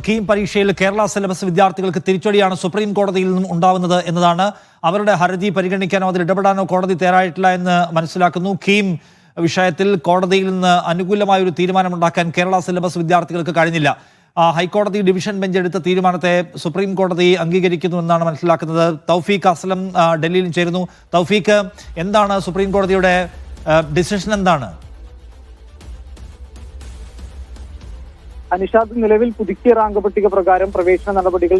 കീം പരീക്ഷയിൽ കേരള സിലബസ് വിദ്യാർത്ഥികൾക്ക് തിരിച്ചടിയാണ് സുപ്രീം കോടതിയിൽ നിന്നും ഉണ്ടാവുന്നത് എന്നതാണ്. അവരുടെ ഹർജി പരിഗണിക്കാനോ അതിൽ ഇടപെടാനോ കോടതി തയ്യാറായിട്ടില്ല എന്ന് മനസ്സിലാക്കുന്നു. കീം വിഷയത്തിൽ കോടതിയിൽ നിന്ന് അനുകൂലമായ ഒരു തീരുമാനമുണ്ടാക്കാൻ കേരള സിലബസ് വിദ്യാർത്ഥികൾക്ക് കഴിഞ്ഞില്ല. ഹൈക്കോടതി ഡിവിഷൻ ബെഞ്ച് എടുത്ത തീരുമാനത്തെ സുപ്രീം കോടതി അംഗീകരിക്കുന്നു എന്നാണ് മനസ്സിലാക്കുന്നത്. തൗഫീഖ് അസ്ലം ഡൽഹിയിൽ ചേരുന്നു. തൗഫീഖ്, എന്താണ് സുപ്രീം കോടതിയുടെ ഡിസിഷൻ? എന്താണ്? നിഷാദ്, നിലവിൽ പുതുക്കിയ റാങ്ക് പട്ടിക പ്രകാരം പ്രവേശന നടപടികൾ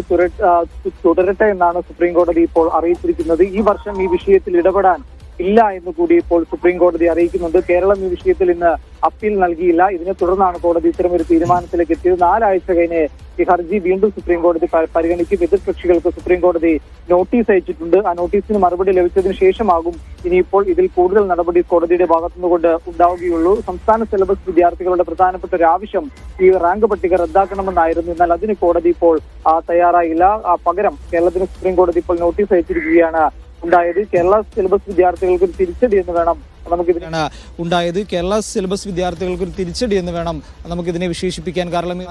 തുടരട്ടെ എന്നാണ് സുപ്രീം കോടതി ഇപ്പോൾ അറിയിച്ചിരിക്കുന്നത്. ഈ വർഷം ഈ വിഷയത്തിൽ ഇടപെടാൻ ഇല്ല എന്ന് കൂടി ഇപ്പോൾ സുപ്രീം കോടതി അറിയിക്കുന്നുണ്ട്. കേരളം ഈ വിഷയത്തിൽ ഇന്ന് അപ്പീൽ നൽകിയില്ല. ഇതിനെ തുടർന്നാണ് കോടതി ഇത്തരമൊരു തീരുമാനത്തിലേക്ക് എത്തിയത്. 4 ആഴ്ച കഴിഞ്ഞ് ഈ ഹർജി വീണ്ടും സുപ്രീം കോടതി പരിഗണിക്കും. എതിർകക്ഷികൾക്ക് സുപ്രീം കോടതി നോട്ടീസ് അയച്ചിട്ടുണ്ട്. ആ നോട്ടീസിന് മറുപടി ലഭിച്ചതിന് ശേഷമാകും ഇനിയിപ്പോൾ ഇതിൽ കൂടുതൽ നടപടി കോടതിയുടെ ഭാഗത്തുനിന്നുകൊണ്ട് ഉണ്ടാവുകയുള്ളൂ. സംസ്ഥാന സിലബസ് വിദ്യാർത്ഥികളുടെ പ്രധാനപ്പെട്ട ഒരു ആവശ്യം ഈ റാങ്ക് പട്ടിക റദ്ദാക്കണമെന്നായിരുന്നു. എന്നാൽ അതിന് കോടതി ഇപ്പോൾ തയ്യാറായില്ല. പകരം കേരളത്തിന് സുപ്രീം കോടതി ഇപ്പോൾ നോട്ടീസ് അയച്ചിരിക്കുകയാണ് ഉണ്ടായത്. കേരള സിലബസ് വിദ്യാർത്ഥികൾക്ക് ഒരു തിരിച്ചടി എന്ന് വേണം ഉണ്ടായത്. കേരള സിലബസ് വിദ്യാർത്ഥികൾക്ക് ഒരു തിരിച്ചടി എന്ന് വേണം നമുക്കിതിനെ വിശേഷിപ്പിക്കാൻ. കാരണം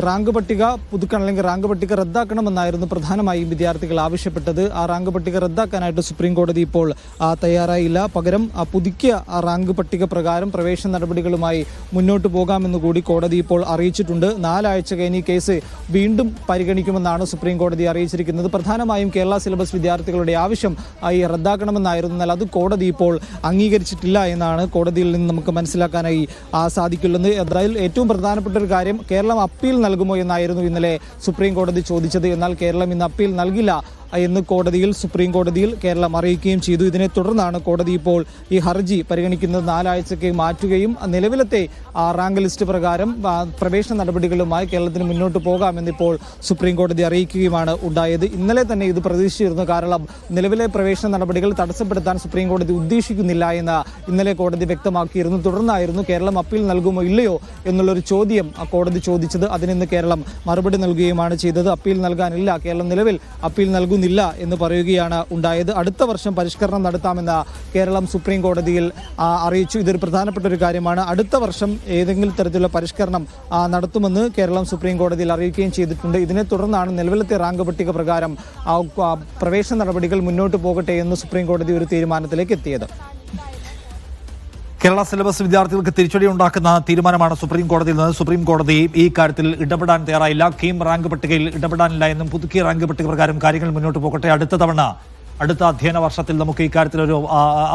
റാങ്ക് പട്ടിക പുതുക്കണം അല്ലെങ്കിൽ റാങ്ക് പട്ടിക റദ്ദാക്കണമെന്നായിരുന്നു പ്രധാനമായും വിദ്യാർത്ഥികൾ ആവശ്യപ്പെട്ടത്. ആ റാങ്ക് പട്ടിക റദ്ദാക്കാനായിട്ട് സുപ്രീം കോടതി ഇപ്പോൾ തയ്യാറായില്ല. പകരം പുതുക്കിയ റാങ്ക് പട്ടിക പ്രകാരം പ്രവേശന നടപടികളുമായി മുന്നോട്ട് പോകാമെന്ന് കൂടി കോടതി ഇപ്പോൾ അറിയിച്ചിട്ടുണ്ട്. 4 ആഴ്ച കഴിഞ്ഞ് ഈ കേസ് വീണ്ടും പരിഗണിക്കുമെന്നാണ് സുപ്രീം കോടതി അറിയിച്ചിരിക്കുന്നത്. പ്രധാനമായും കേരള സിലബസ് വിദ്യാർത്ഥികളുടെ ആവശ്യം ഈ റദ്ദാക്കണമെന്നായിരുന്നു. എന്നാൽ അത് കോടതി ഇപ്പോൾ അംഗീകരിച്ചിട്ടില്ല എന്നാണ് കോടതിയിൽ നിന്ന് നമുക്ക് മനസ്സിലാക്കാനായി സാധിക്കുന്നത്. എന്തായാലും ഏറ്റവും പ്രധാനപ്പെട്ട ഒരു കാര്യം, കേരളം അപ്പീൽ നൽകുമോ എന്നായിരുന്നു ഇന്നലെ സുപ്രീം കോടതി ചോദിച്ചത്. എന്നാൽ കേരളം ഇന്ന് അപ്പീൽ നൽകില്ല എന്ന് സുപ്രീം കോടതിയിൽ കേരളം അറിയിക്കുകയും ചെയ്തു. ഇതിനെ തുടർന്നാണ് കോടതി ഇപ്പോൾ ഈ ഹർജി പരിഗണിക്കുന്നത് 4 ആഴ്ചയ്ക്ക് മാറ്റുകയും നിലവിലത്തെ റാങ്ക് ലിസ്റ്റ് പ്രകാരം പ്രവേശന നടപടികളുമായി കേരളത്തിന് മുന്നോട്ട് പോകാമെന്നിപ്പോൾ സുപ്രീം കോടതി അറിയിക്കുകയുമാണ് ഉണ്ടായത്. ഇന്നലെ തന്നെ ഇത് പ്രതീക്ഷിച്ചിരുന്നു. കാരണം നിലവിലെ പ്രവേശന നടപടികൾ തടസ്സപ്പെടുത്താൻ സുപ്രീം കോടതി ഉദ്ദേശിക്കുന്നില്ല എന്ന് ഇന്നലെ കോടതി വ്യക്തമാക്കിയിരുന്നു. തുടർന്നായിരുന്നു കേരളം അപ്പീൽ നൽകുമോ ഇല്ലയോ എന്നുള്ളൊരു ചോദ്യം കോടതി ചോദിച്ചത്. അതിനിന്ന് കേരളം മറുപടി നൽകുകയുമാണ് ചെയ്തത്. അപ്പീൽ നൽകാനില്ല, കേരളം നിലവിൽ അപ്പീൽ നൽകുന്നില്ല എന്ന് പറയുകയാണ് ഉണ്ടായത്. അടുത്ത വർഷം പരിഷ്കരണം നടത്താമെന്ന് കേരളം സുപ്രീം കോടതിയിൽ അറിയിച്ചു. ഇതൊരു പ്രധാനപ്പെട്ട ഒരു കാര്യമാണ്. അടുത്ത വർഷം ഏതെങ്കിലും തരത്തിലുള്ള പരിഷ്കരണം നടത്തുമെന്ന് കേരളം സുപ്രീം കോടതിയിൽ അറിയിക്കുകയും ചെയ്തിട്ടുണ്ട്. ഇതിനെ തുടർന്നാണ് നിലവിലത്തെ റാങ്ക് പട്ടിക പ്രകാരം പ്രവേശന നടപടികൾ മുന്നോട്ട് പോകട്ടെ എന്ന് സുപ്രീം കോടതി ഒരു തീരുമാനത്തിലേക്ക് എത്തിയത്. കേരള സിലബസ് വിദ്യാർത്ഥികൾക്ക് തിരിച്ചടി ഉണ്ടാക്കുന്ന തീരുമാനമാണ് സുപ്രീം കോടതിയിൽ നിന്ന്. സുപ്രീം കോടതി ഈ കാര്യത്തിൽ ഇടപെടാൻ തയ്യാറായില്ല. കീം റാങ്ക് പട്ടികയിൽ ഇടപെടാനില്ല എന്നും പുതുക്കിയ റാങ്ക് പട്ടിക പ്രകാരം കാര്യങ്ങൾ മുന്നോട്ട് പോകട്ടെ, അടുത്ത അധ്യയന വർഷത്തിൽ നമുക്ക് ഇക്കാര്യത്തിലൊരു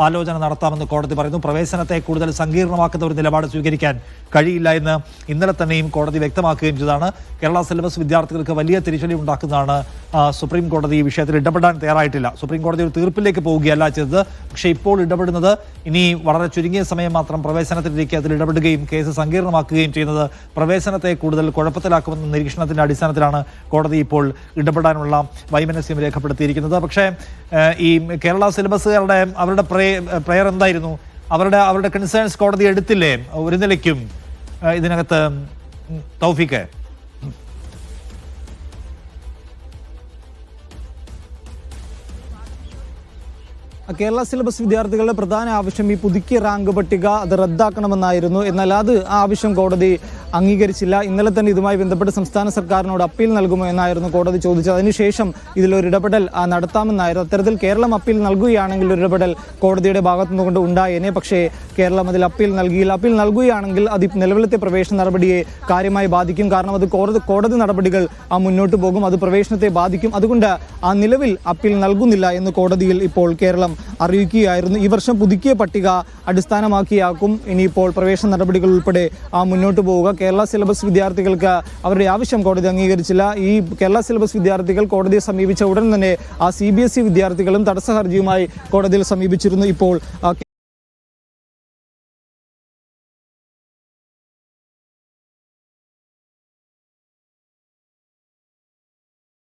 ആലോചന നടത്താമെന്ന് കോടതി പറയുന്നു. പ്രവേശനത്തെ കൂടുതൽ സങ്കീർണമാക്കുന്ന ഒരു നിലപാട് സ്വീകരിക്കാൻ കഴിയില്ല എന്ന് ഇന്നലെ തന്നെയും കോടതി വ്യക്തമാക്കുകയും ചെയ്തതാണ്. കേരള സിലബസ് വിദ്യാർത്ഥികൾക്ക് വലിയ തിരിച്ചടി ഉണ്ടാക്കുന്നതാണ് സുപ്രീം കോടതി ഈ വിഷയത്തിൽ ഇടപെടാൻ തയ്യാറായിട്ടില്ല. സുപ്രീം കോടതി ഒരു തീർപ്പിലേക്ക് പോവുകയല്ല ചെയ്തത്. പക്ഷേ ഇപ്പോൾ ഇടപെടുന്നത് ഇനി വളരെ ചുരുങ്ങിയ സമയം മാത്രം പ്രവേശനത്തിലേക്ക് അതിൽ ഇടപെടുകയും കേസ് സങ്കീർണമാക്കുകയും ചെയ്യുന്നത് പ്രവേശനത്തെ കൂടുതൽ കുഴപ്പത്തിലാക്കുമെന്ന നിരീക്ഷണത്തിന്റെ അടിസ്ഥാനത്തിലാണ് കോടതി ഇപ്പോൾ ഇടപെടാനുള്ള വൈമനസ്യം രേഖപ്പെടുത്തിയിരിക്കുന്നത്. പക്ഷേ ഈ കേരള സിലബസുകാരുടെ അവരുടെ പ്രയർ എന്തായിരുന്നു? അവരുടെ കൺസേൺസ് കോടതി എടുത്തില്ലേ ഒരു നിലയ്ക്കും ഇതിനകത്ത്? തൗഫീഖ്, കേരള സിലബസ് വിദ്യാർത്ഥികളുടെ പ്രധാന ആവശ്യം ഈ പുതുക്കിയ റാങ്ക് പട്ടിക അത് റദ്ദാക്കണമെന്നായിരുന്നു. എന്നാൽ അത് ആവശ്യം കോടതി അംഗീകരിച്ചില്ല. ഇന്നലെ തന്നെ ഇതുമായി ബന്ധപ്പെട്ട് സംസ്ഥാന സർക്കാരിനോട് അപ്പീൽ നൽകുമോ എന്നായിരുന്നു കോടതി ചോദിച്ചത്. അതിനുശേഷം ഇതിലൊരു ഇടപെടൽ നടത്താമെന്നായിരുന്നു. അത്തരത്തിൽ കേരളം അപ്പീൽ നൽകുകയാണെങ്കിൽ ഒരു ഇടപെടൽ കോടതിയുടെ ഭാഗത്തു നിന്നുകൊണ്ട് ഉണ്ടായേനെ. പക്ഷേ കേരളം അതിൽ അപ്പീൽ നൽകിയില്ല. അപ്പീൽ നൽകുകയാണെങ്കിൽ അത് നിലവിലത്തെ പ്രവേശന നടപടിയെ കാര്യമായി ബാധിക്കും. കാരണം അത് കോടതി നടപടികൾ മുന്നോട്ട് പോകും, അത് പ്രവേശനത്തെ ബാധിക്കും. അതുകൊണ്ട് നിലവിൽ അപ്പീൽ നൽകുന്നില്ല എന്ന് കോടതിയിൽ ഇപ്പോൾ കേരളം അറിയിക്കുകയായിരുന്നു. ഈ വർഷം പുതുക്കിയ പട്ടിക അടിസ്ഥാനമാക്കിയാക്കും ഇനിയിപ്പോൾ പ്രവേശന നടപടികൾ ഉൾപ്പെടെ മുന്നോട്ട് പോവുക. കേരള സിലബസ് വിദ്യാർത്ഥികൾക്ക് അവരുടെ ആവശ്യം കോടതി അംഗീകരിച്ചില്ല. ഈ കേരള സിലബസ് വിദ്യാർത്ഥികൾ കോടതിയെ സമീപിച്ച ഉടൻ തന്നെ CBSE വിദ്യാർത്ഥികളും തടസ്സ ഹർജിയുമായി കോടതിയിൽ സമീപിച്ചിരുന്നു. ഇപ്പോൾ